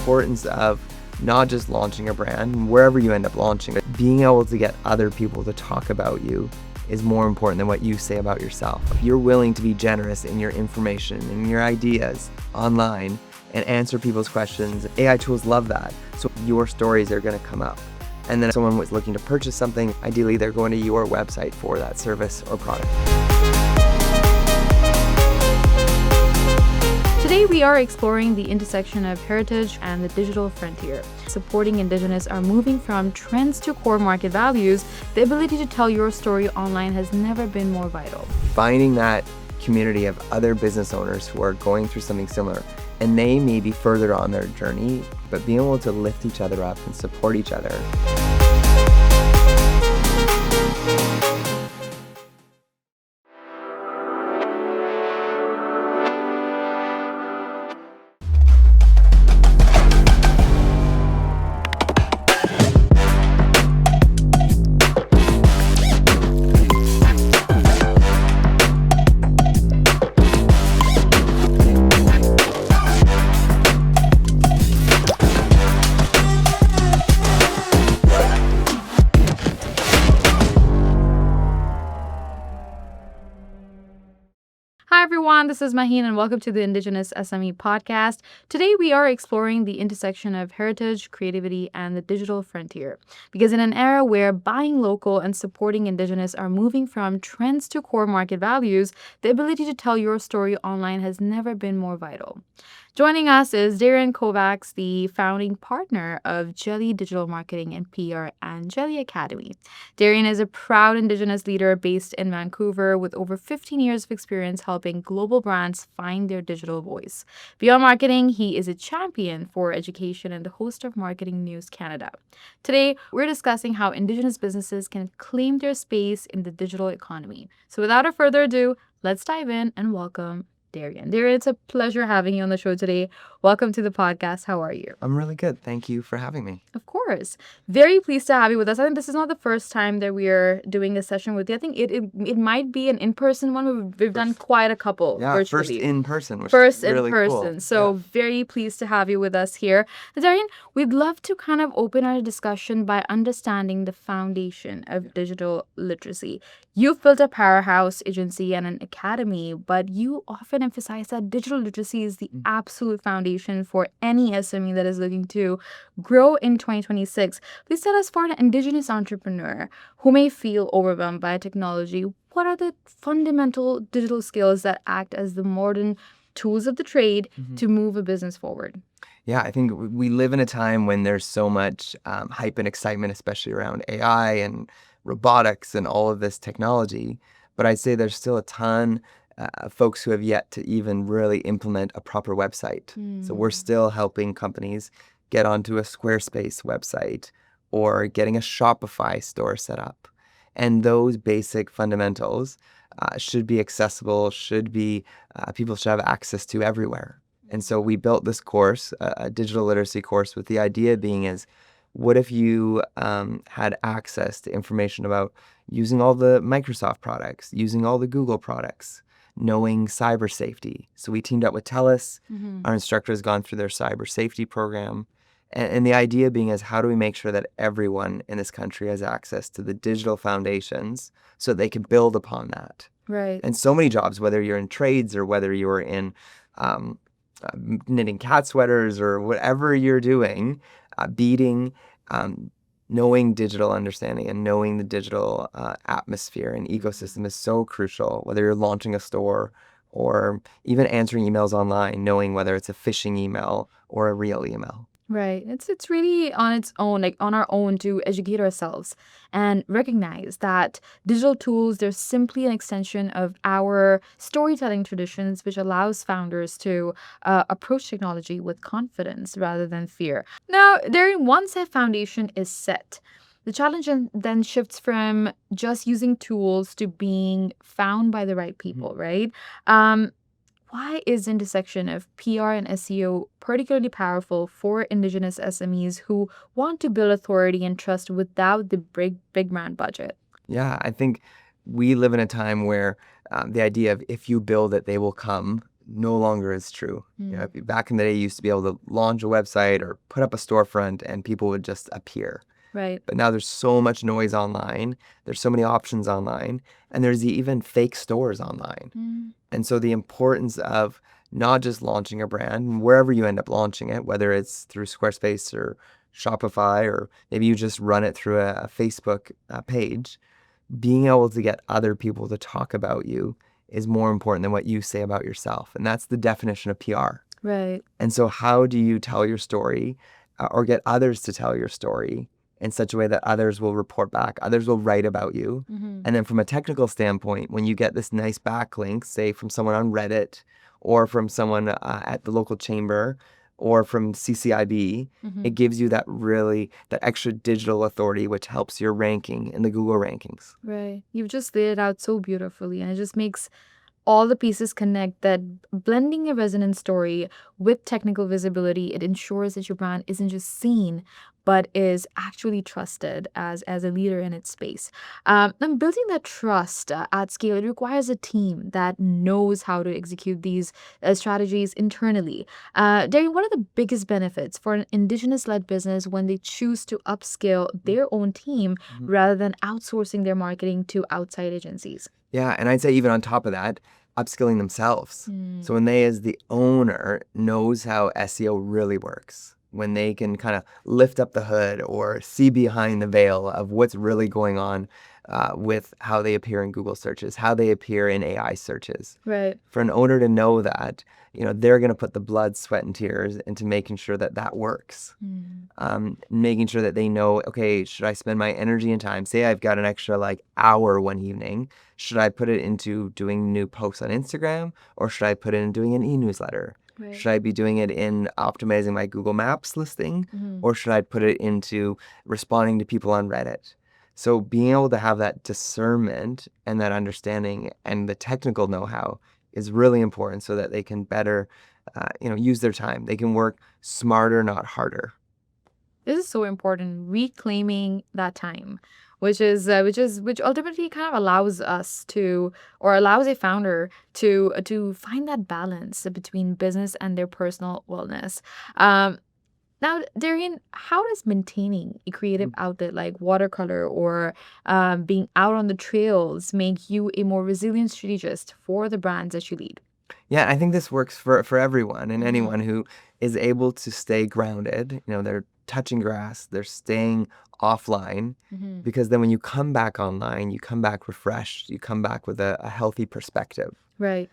importance of not just launching a brand, wherever you end up launching, but being able to get other people to talk about you is more important than what you say about yourself. If you're willing to be generous in your information and your ideas online and answer people's questions, AI tools love that. So your stories are going to come up. And then if someone was looking to purchase something, ideally they're going to your website for that service or product. Today we are exploring the intersection of heritage and the digital frontier. Supporting Indigenous are moving from trends to core market values. The ability to tell your story online has never been more vital. Finding that community of other business owners who are going through something similar, and they may be further on their journey, but being able to lift each other up and support each other. Hi everyone, this is Maheen and welcome to the Indigenous-SME Podcast. Today we are exploring the intersection of heritage, creativity, and the digital frontier. Because in an era where buying local and supporting Indigenous are moving from trends to core market values, the ability to tell your story online has never been more vital. Joining us is Darian Kovacs, the founding partner of Jelly Digital Marketing and PR and Jelly Academy. Darian is a proud Indigenous leader based in Vancouver with over 15 years of experience helping global brands find their digital voice. Beyond marketing, he is a champion for education and the host of Marketing News Canada. Today, we're discussing how Indigenous businesses can claim their space in the digital economy. So without further ado, let's dive in and welcome Darian. Darian, it's a pleasure having you on the show today. Welcome to the podcast. How are you? I'm really good. Thank you for having me. Of course. Very pleased to have you with us. I think this is not the first time that we are doing a session with you. I think it might be an in-person one. We've done quite a couple virtually. First in person, which First is really in person. cool. So very pleased to have you with us here. Darian, we'd love to kind of open our discussion by understanding the foundation of digital literacy. You've built a powerhouse agency and an academy, but you often emphasize that digital literacy is the absolute foundation for any SME that is looking to grow in 2026. Please tell us, for an Indigenous entrepreneur who may feel overwhelmed by technology, what are the fundamental digital skills that act as the modern tools of the trade to move a business forward? Yeah, I think we live in a time when there's so much hype and excitement, especially around AI and robotics and all of this technology. But I'd say there's still a ton of folks who have yet to even really implement a proper website. So we're still helping companies get onto a Squarespace website or getting a Shopify store set up. And those basic fundamentals should be accessible, people should have access to everywhere. And so we built this course, a digital literacy course, with the idea being is, what if you had access to information about using all the Microsoft products, using all the Google products, knowing cyber safety? So we teamed up with TELUS. Our instructor has gone through their cyber safety program. And the idea being is, how do we make sure that everyone in this country has access to the digital foundations so they can build upon that? Right. And so many jobs, whether you're in trades or whether you're in knitting cat sweaters or whatever you're doing, beading, knowing digital understanding and knowing the digital atmosphere and ecosystem is so crucial, whether you're launching a store or even answering emails online, knowing whether it's a phishing email or a real email. Right. It's really on its own, like on our own, to educate ourselves and recognize that digital tools, they're simply an extension of our storytelling traditions, which allows founders to approach technology with confidence rather than fear. Now, once that foundation is set, the challenge then shifts from just using tools to being found by the right people, right? Why is the intersection of PR and SEO particularly powerful for Indigenous SMEs who want to build authority and trust without the big brand budget? Yeah, I think we live in a time where the idea of if you build it, they will come no longer is true. Back in the day, you used to be able to launch a website or put up a storefront and people would just appear. Right. But now there's so much noise online. There's so many options online, and there's even fake stores online. And so the importance of not just launching a brand, and wherever you end up launching it, whether it's through Squarespace or Shopify, or maybe you just run it through a Facebook page, being able to get other people to talk about you is more important than what you say about yourself. And that's the definition of PR. Right. And so how do you tell your story or get others to tell your story in such a way that others will report back, others will write about you? And then from a technical standpoint, when you get this nice backlink, say from someone on Reddit or from someone at the local chamber or from CCIB, it gives you that extra digital authority, which helps your ranking in the Google rankings. Right. You've just laid it out so beautifully, and it just makes all the pieces connect, that blending a resonant story with technical visibility, it ensures that your brand isn't just seen, but is actually trusted as a leader in its space. And building that trust at scale, it requires a team that knows how to execute these strategies internally. Darian, what are the biggest benefits for an Indigenous-led business when they choose to upskill their own team rather than outsourcing their marketing to outside agencies? Yeah, and I'd say even on top of that, upskilling themselves. So when they, as the owner, knows how SEO really works, when they can kind of lift up the hood or see behind the veil of what's really going on with how they appear in Google searches, how they appear in AI searches. Right. For an owner to know that, they're going to put the blood, sweat, and tears into making sure that that works. Making sure that they know, okay, should I spend my energy and time? Say I've got an extra hour one evening. Should I put it into doing new posts on Instagram, or should I put it in doing an e-newsletter? Right. Should I be doing it in optimizing my Google Maps listing, or should I put it into responding to people on Reddit? So being able to have that discernment and that understanding and the technical know-how is really important so that they can better, use their time. They can work smarter, not harder. This is so important, reclaiming that time, which ultimately kind of allows us to, or allows a founder to find that balance between business and their personal wellness. Now, Darian, how does maintaining a creative outlet like Watercolor or being out on the trails make you a more resilient strategist for the brands that you lead? Yeah, I think this works for everyone and anyone who is able to stay grounded. They're touching grass, they're staying offline, because then when you come back online, you come back refreshed, you come back with a healthy perspective. Right.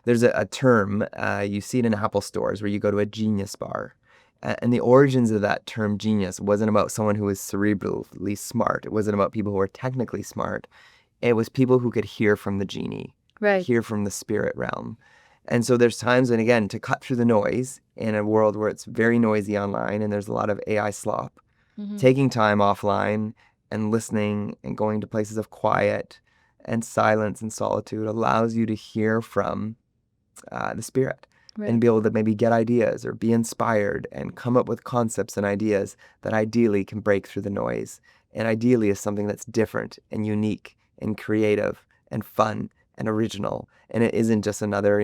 There's a term, you see it in Apple stores where you go to a genius bar. And the origins of that term genius wasn't about someone who was cerebrally smart. It wasn't about people who were technically smart. It was people who could hear from the genie, Right. hear from the spirit realm. And so there's times when, again, to cut through the noise in a world where it's very noisy online and there's a lot of AI slop, taking time offline and listening and going to places of quiet and silence and solitude allows you to hear from the spirit. Right. And be able to maybe get ideas or be inspired and come up with concepts and ideas that ideally can break through the noise. And ideally is something that's different and unique and creative and fun and original. And it isn't just another,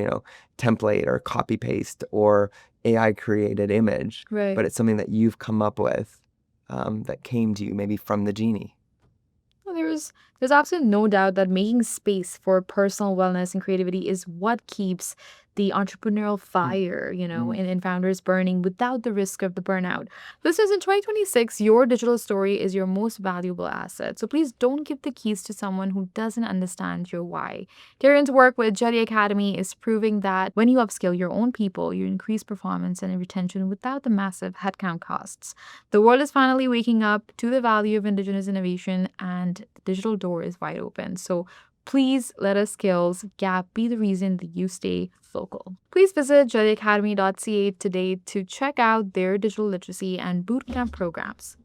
template or copy paste or AI created image, Right. but it's something that you've come up with that came to you maybe from the genie. Well, there's absolutely no doubt that making space for personal wellness and creativity is what keeps the entrepreneurial fire, in founders burning without the risk of the burnout. Listeners, in 2026, your digital story is your most valuable asset. So please don't give the keys to someone who doesn't understand your why. Darian's work with Jetty Academy is proving that when you upskill your own people, you increase performance and retention without the massive headcount costs. The world is finally waking up to the value of Indigenous innovation, and the digital door is wide open. So please let us skills gap be the reason that you stay vocal. Please visit jettyacademy.ca today to check out their digital literacy and bootcamp programs.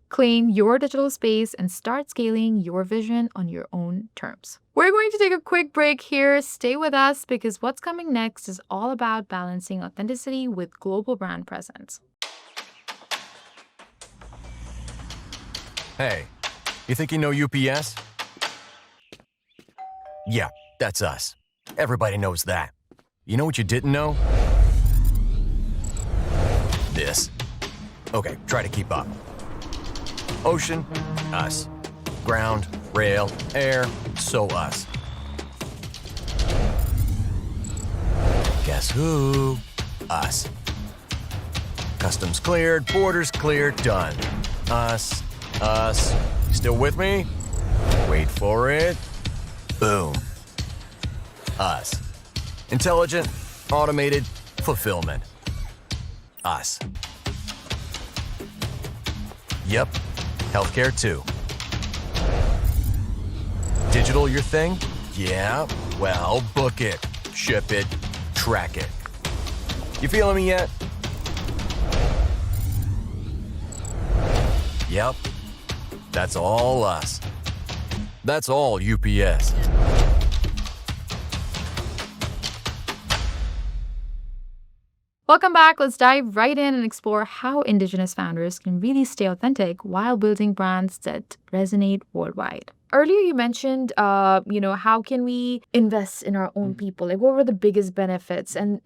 Claim your digital space and start scaling your vision on your own terms. We're going to take a quick break here. Stay with us because what's coming next is all about balancing authenticity with global brand presence. Hey, you think you know UPS? Yeah, that's us. Everybody knows that. You know what you didn't know? This. Okay, try to keep up. Ocean, us. Ground, rail, air, so us. Guess who? Us. Customs cleared, borders cleared, done. Us. You still with me? Wait for it. Boom. Us. Intelligent, automated, fulfillment. Us. Yep, healthcare too. Digital your thing? Yeah, well, book it, ship it, track it. You feeling me yet? Yep, that's all us. That's all UPS. Welcome back. Let's dive right in and explore how Indigenous founders can really stay authentic while building brands that resonate worldwide. Earlier, you mentioned, how can we invest in our own people? Like, what were the biggest benefits? And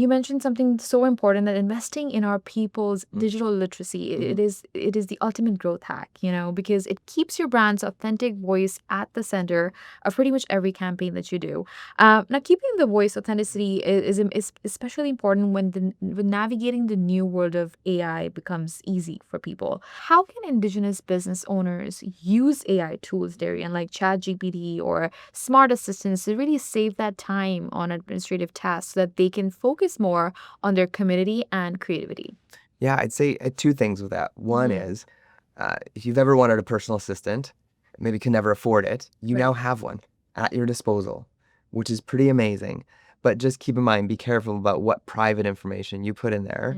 you mentioned something so important, that investing in our people's digital literacy, it is the ultimate growth hack, because it keeps your brand's authentic voice at the center of pretty much every campaign that you do. Now, keeping the voice authenticity is especially important when navigating the new world of AI becomes easy for people. How can Indigenous business owners use AI tools, Darian, like ChatGPT or smart assistants, to really save that time on administrative tasks so that they can focus more on their community and creativity? Yeah, I'd say two things with that. One is, if you've ever wanted a personal assistant, maybe can never afford it, you now have one at your disposal, which is pretty amazing. But just keep in mind, be careful about what private information you put in there.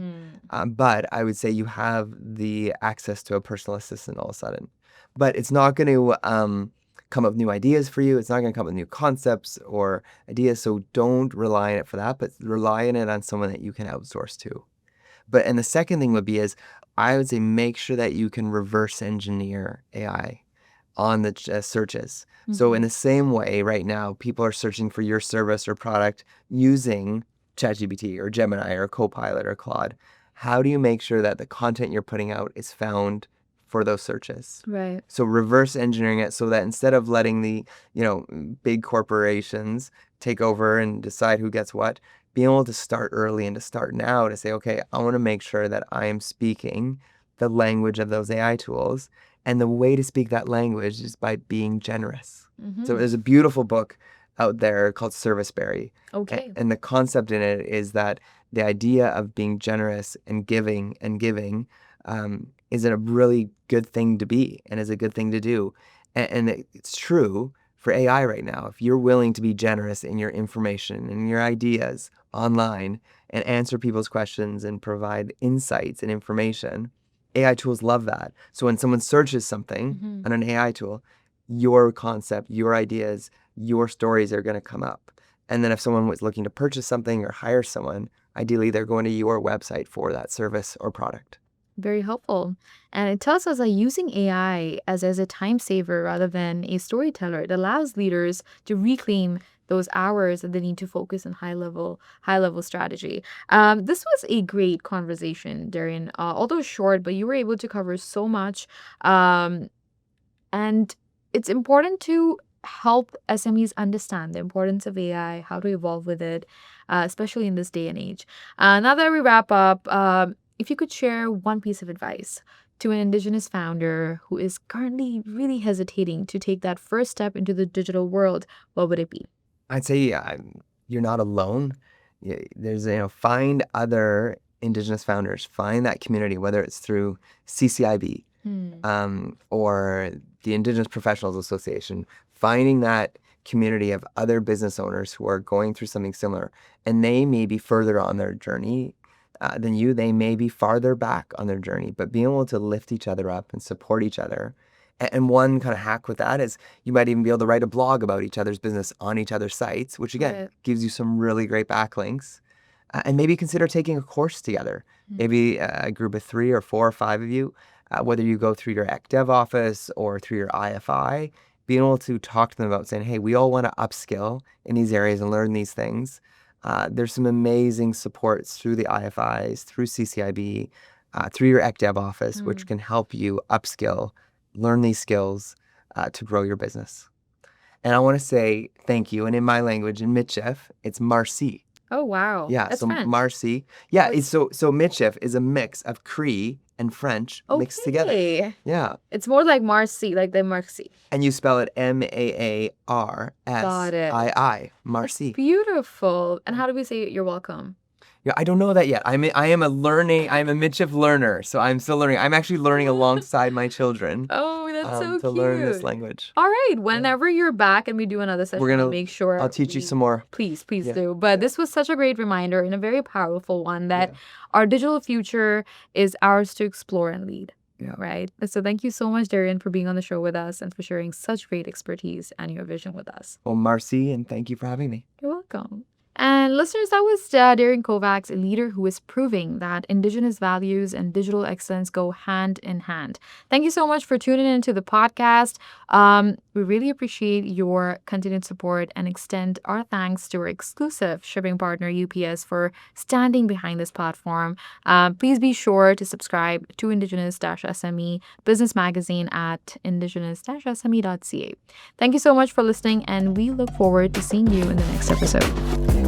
But I would say you have the access to a personal assistant all of a sudden. But it's not going to come up with new ideas for you. It's not going to come up with new concepts or ideas. So don't rely on it for that, but rely on it on someone that you can outsource to. And the second thing would be I would say make sure that you can reverse engineer AI on the searches. So in the same way, right now, people are searching for your service or product using ChatGPT or Gemini or Copilot or Claude. How do you make sure that the content you're putting out is found for those searches? Right. So reverse engineering it so that instead of letting the, big corporations take over and decide who gets what, being able to start early and to start now to say, okay, I want to make sure that I am speaking the language of those AI tools. And the way to speak that language is by being generous. So there's a beautiful book out there called Service Berry. Okay. And the concept in it is that the idea of being generous and giving is a really good thing to be and is a good thing to do. And it's true for AI right now. If you're willing to be generous in your information and your ideas online and answer people's questions and provide insights and information, AI tools love that. So when someone searches something on an AI tool, your concept, your ideas, your stories are going to come up. And then if someone was looking to purchase something or hire someone, ideally they're going to your website for that service or product. Very helpful. And it tells us that using AI as a time saver rather than a storyteller, it allows leaders to reclaim those hours that they need to focus on high level strategy. This was a great conversation, Darian. Although short, but you were able to cover so much. And it's important to help SMEs understand the importance of AI, how to evolve with it, especially in this day and age. Now that we wrap up, if you could share one piece of advice to an Indigenous founder who is currently really hesitating to take that first step into the digital world, what would it be? I'd say you're not alone. There's, find other Indigenous founders, find that community, whether it's through CCIB or the Indigenous Professionals Association, finding that community of other business owners who are going through something similar, and they may be further on their journey than you. They may be farther back on their journey, but being able to lift each other up and support each other. And one kind of hack with that is you might even be able to write a blog about each other's business on each other's sites, which again gives you some really great backlinks. And maybe consider taking a course together. Maybe a group of 3 or 4 or 5 of you, whether you go through your ECDev office or through your IFI, being able to talk to them about saying, hey, we all want to upskill in these areas and learn these things. There's some amazing supports through the IFIs, through CCIB, through your ECDEV office, which can help you upskill, learn these skills to grow your business. And I want to say thank you. And in my language, in Michif, it's Marcy. Oh, wow. Yeah, That's so French. Marcy. Yeah, so Michif is a mix of Cree and French mixed together. Okay. Yeah. It's more like Marcy, like the Marcy. And you spell it MAARSII, Marcy. Beautiful. And how do we say you're welcome? Yeah, I don't know that yet. I'm a Michif learner, so I'm still learning. I'm actually learning alongside my children. Oh, that's so cute. To learn this language. All right. Whenever you're back and we do another session, I'll make sure I'll teach you some more. Please do. But this was such a great reminder and a very powerful one that our digital future is ours to explore and lead. Yeah. Right. So thank you so much, Darian, for being on the show with us and for sharing such great expertise and your vision with us. Well, Marcy, and thank you for having me. You're welcome. And listeners, that was Darian Kovacs, a leader who is proving that Indigenous values and digital excellence go hand in hand. Thank you so much for tuning into the podcast. We really appreciate your continued support and extend our thanks to our exclusive shipping partner, UPS, for standing behind this platform. Please be sure to subscribe to Indigenous-SME Business Magazine at indigenous-sme.ca. Thank you so much for listening, and we look forward to seeing you in the next episode.